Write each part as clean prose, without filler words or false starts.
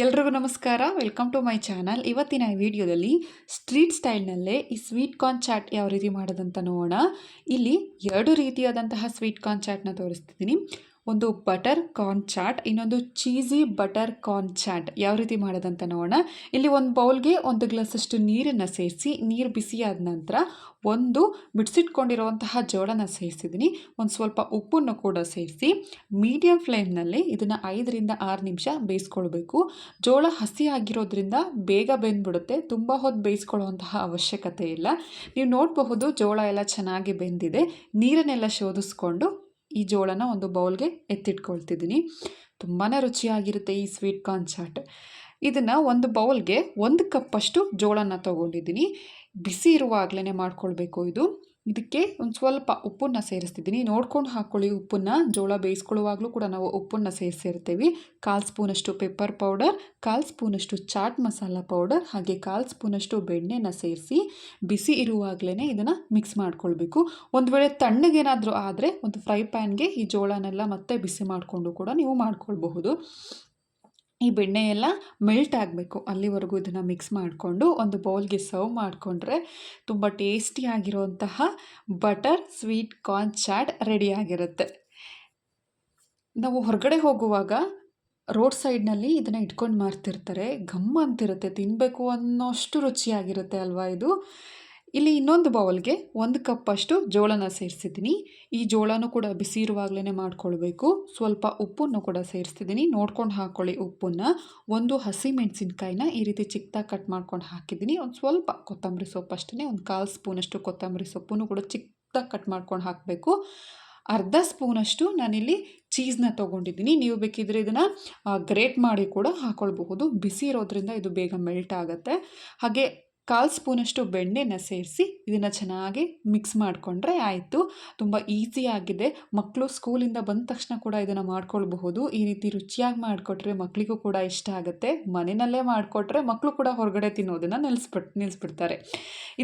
ಎಲ್ರಿಗೂ ನಮಸ್ಕಾರ. Welcome to my channel. ಇವತ್ತಿನ ಈ ವಿಡಿಯೋದಲ್ಲಿ ಸ್ಟ್ರೀಟ್ ಸ್ಟೈಲ್ನಲ್ಲೇ ಈ ಸ್ವೀಟ್ ಕಾರ್ನ್ ಚಾಟ್ ಯಾವ ರೀತಿ ಮಾಡೋದಂತ ನೋಡೋಣ. ಇಲ್ಲಿ 2 ರೀತಿಯಾದಂತಹ ಸ್ವೀಟ್ ಕಾರ್ನ್ ಚಾಟ್ನ ತೋರಿಸ್ತಿದ್ದೀನಿ. ಒಂದು ಬಟರ್ ಕಾರ್ನ್ ಚಾಟ್, ಇನ್ನೊಂದು ಚೀಸಿ ಬಟರ್ ಕಾರ್ನ್ ಚಾಟ್. ಯಾವ ರೀತಿ ಮಾಡೋದಂತ ನೋಡೋಣ. ಇಲ್ಲಿ ಒಂದು ಬೌಲ್ಗೆ 1 ಗ್ಲಾಸಷ್ಟು ನೀರನ್ನು ಸೇರಿಸಿ, ನೀರು ಬಿಸಿಯಾದ ನಂತರ ಒಂದು ಬಿಡಿಸಿಟ್ಕೊಂಡಿರುವಂತಹ ಜೋಳನ ಸೇರಿಸಿದ್ದೀನಿ. ಒಂದು ಸ್ವಲ್ಪ ಉಪ್ಪನ್ನು ಕೂಡ ಸೇರಿಸಿ ಮೀಡಿಯಂ ಫ್ಲೇಮ್ನಲ್ಲಿ ಇದನ್ನು 5ರಿಂದ 6 ನಿಮಿಷ ಬೇಯಿಸ್ಕೊಳ್ಬೇಕು. ಜೋಳ ಹಸಿ ಆಗಿರೋದ್ರಿಂದ ಬೇಗ ಬೆಂದ್ಬಿಡುತ್ತೆ. ತುಂಬ ಹೊತ್ತು ಬೇಯಿಸ್ಕೊಳ್ಳುವಂತಹ ಅವಶ್ಯಕತೆ ಇಲ್ಲ. ನೀವು ನೋಡಬಹುದು ಜೋಳ ಎಲ್ಲ ಚೆನ್ನಾಗಿ ಬೆಂದಿದೆ. ನೀರನ್ನೆಲ್ಲ ಶೋಧಿಸ್ಕೊಂಡು ಈ ಜೋಳನ ಒಂದು ಬೌಲ್ಗೆ ಎತ್ತಿಟ್ಕೊಳ್ತಿದ್ದೀನಿ. ತುಂಬಾ ರುಚಿಯಾಗಿರುತ್ತೆ ಈ ಸ್ವೀಟ್ ಕಾರ್ನ್ ಚಾಟ್. ಇದನ್ನು ಒಂದು ಬೌಲ್ಗೆ 1 ಕಪ್ಪಷ್ಟು ಜೋಳನ ತೊಗೊಂಡಿದ್ದೀನಿ. ಬಿಸಿ ಇರುವಾಗಲೇ ಮಾಡ್ಕೊಳ್ಬೇಕು ಇದಕ್ಕೆ ಒಂದು ಸ್ವಲ್ಪ ಉಪ್ಪನ್ನು ಸೇರಿಸ್ತಿದ್ದೀನಿ. ನೋಡ್ಕೊಂಡು ಹಾಕ್ಕೊಳ್ಳಿ ಉಪ್ಪನ್ನು. ಜೋಳ ಬೇಯಿಸ್ಕೊಳ್ಳುವಾಗಲೂ ಕೂಡ ನಾವು ಉಪ್ಪನ್ನು ಸೇರಿಸಿರ್ತೀವಿ. 1/4 ಸ್ಪೂನಷ್ಟು ಪೆಪ್ಪರ್ ಪೌಡರ್, 1/4 ಸ್ಪೂನಷ್ಟು ಚಾಟ್ ಮಸಾಲ ಪೌಡರ್, ಹಾಗೆ 1/4 ಸ್ಪೂನಷ್ಟು ಬೆಣ್ಣೆನ ಸೇರಿಸಿ ಬಿಸಿ ಇರುವಾಗಲೇ ಇದನ್ನು ಮಿಕ್ಸ್ ಮಾಡ್ಕೊಳ್ಬೇಕು. ಒಂದು ವೇಳೆ ತಣ್ಣಗೇನಾದರೂ ಆದರೆ ಒಂದು ಫ್ರೈ ಪ್ಯಾನ್ಗೆ ಈ ಜೋಳನೆಲ್ಲ ಮತ್ತೆ ಬಿಸಿ ಮಾಡಿಕೊಂಡು ಕೂಡ ನೀವು ಮಾಡ್ಕೊಳ್ಬಹುದು. ಈ ಬೆಣ್ಣೆ ಎಲ್ಲ ಮೆಲ್ಟ್ ಆಗಬೇಕು, ಅಲ್ಲಿವರೆಗೂ ಇದನ್ನು ಮಿಕ್ಸ್ ಮಾಡಿಕೊಂಡು ಒಂದು ಬೌಲ್ಗೆ ಸರ್ವ್ ಮಾಡಿಕೊಂಡ್ರೆ ತುಂಬ ಟೇಸ್ಟಿಯಾಗಿರುವಂತಹ ಬಟರ್ ಸ್ವೀಟ್ ಕಾರ್ನ್ ಚಾಟ್ ರೆಡಿಯಾಗಿರುತ್ತೆ. ನಾವು ಹೊರಗಡೆ ಹೋಗುವಾಗ ರೋಡ್ ಸೈಡ್ನಲ್ಲಿ ಇದನ್ನು ಇಟ್ಕೊಂಡು ಮಾರ್ತಿರ್ತಾರೆ. ಘಮ್ ಅಂತಿರುತ್ತೆ, ತಿನ್ನಬೇಕು ಅನ್ನೋಷ್ಟು ರುಚಿಯಾಗಿರುತ್ತೆ ಅಲ್ವಾ ಇದು. ಇಲ್ಲಿ ಇನ್ನೊಂದು ಬೌಲ್ಗೆ 1 ಕಪ್ಪಷ್ಟು ಜೋಳನ ಸೇರಿಸಿದ್ದೀನಿ. ಈ ಜೋಳನೂ ಕೂಡ ಬಿಸಿ ಇರುವಾಗಲೇ ಮಾಡ್ಕೊಳ್ಬೇಕು. ಸ್ವಲ್ಪ ಉಪ್ಪನ್ನು ಕೂಡ ಸೇರಿಸ್ತಿದ್ದೀನಿ. ನೋಡ್ಕೊಂಡು ಹಾಕ್ಕೊಳ್ಳಿ ಉಪ್ಪನ್ನು. ಒಂದು ಹಸಿಮೆಣಸಿನ್ಕಾಯಿನ ಈ ರೀತಿ ಚಿಕ್ಕದಾಗಿ ಕಟ್ ಮಾಡ್ಕೊಂಡು ಹಾಕಿದ್ದೀನಿ. ಒಂದು ಸ್ವಲ್ಪ ಕೊತ್ತಂಬರಿ ಸೊಪ್ಪು ಅಷ್ಟೇ, ಒಂದು 1/4 ಸ್ಪೂನಷ್ಟು ಕೊತ್ತಂಬರಿ ಸೊಪ್ಪನ್ನು ಕೂಡ ಚಿಕ್ಕದಾಗಿ ಕಟ್ ಮಾಡ್ಕೊಂಡು ಹಾಕಬೇಕು. ಅರ್ಧ ಸ್ಪೂನಷ್ಟು ನಾನಿಲ್ಲಿ ಚೀಸ್ನ ತೊಗೊಂಡಿದ್ದೀನಿ. ನೀವು ಬೇಕಿದ್ರೆ ಇದನ್ನು ಗ್ರೇಟ್ ಮಾಡಿ ಕೂಡ ಹಾಕ್ಕೊಳ್ಬಹುದು. ಬಿಸಿ ಇರೋದ್ರಿಂದ ಇದು ಬೇಗ ಮೆಲ್ಟ್ ಆಗುತ್ತೆ. ಹಾಗೆ 1/4 ಸ್ಪೂನಷ್ಟು ಬೆಣ್ಣೆನ ಸೇರಿಸಿ ಇದನ್ನು ಚೆನ್ನಾಗಿ ಮಿಕ್ಸ್ ಮಾಡಿಕೊಂಡ್ರೆ ಆಯಿತು. ತುಂಬ ಈಸಿಯಾಗಿದೆ. ಮಕ್ಕಳು ಸ್ಕೂಲಿಂದ ಬಂದ ತಕ್ಷಣ ಕೂಡ ಇದನ್ನು ಮಾಡ್ಕೊಳ್ಬಹುದು. ಈ ರೀತಿ ರುಚಿಯಾಗಿ ಮಾಡಿಕೊಟ್ರೆ ಮಕ್ಕಳಿಗೂ ಕೂಡ ಇಷ್ಟ ಆಗುತ್ತೆ. ಮನೆಯಲ್ಲೇ ಮಾಡಿಕೊಟ್ರೆ ಮಕ್ಕಳು ಕೂಡ ಹೊರಗಡೆ ತಿನ್ನೋದನ್ನು ನಿಲ್ಲಿಸ್ಬಿಡ್ತಾರೆ.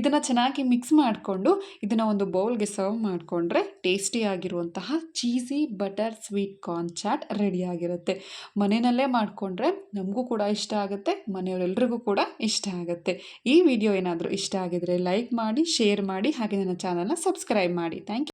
ಇದನ್ನು ಚೆನ್ನಾಗಿ ಮಿಕ್ಸ್ ಮಾಡಿಕೊಂಡು ಇದನ್ನು ಒಂದು ಬೌಲ್ಗೆ ಸರ್ವ್ ಮಾಡಿಕೊಂಡ್ರೆ ಟೇಸ್ಟಿಯಾಗಿರುವಂತಹ cheesy butter sweet corn chaat ರೆಡಿಯಾಗಿರುತ್ತೆ. ಮನೆಯಲ್ಲೇ ಮಾಡಿಕೊಂಡ್ರೆ ನಮಗೂ ಕೂಡ ಇಷ್ಟ ಆಗುತ್ತೆ, ಮನೆಯವರೆಲ್ಲರಿಗೂ ಕೂಡ ಇಷ್ಟ ಆಗುತ್ತೆ. ಈ ವಿಡಿಯೋ ಏನಾದರೂ ಇಷ್ಟ ಆಗಿದರೆ ಲೈಕ್ ಮಾಡಿ, ಶೇರ್ ಮಾಡಿ, ಹಾಗೆ ನನ್ನ ಚಾನಲ್ನ ಸಬ್ಸ್ಕ್ರೈಬ್ ಮಾಡಿ. Thank you.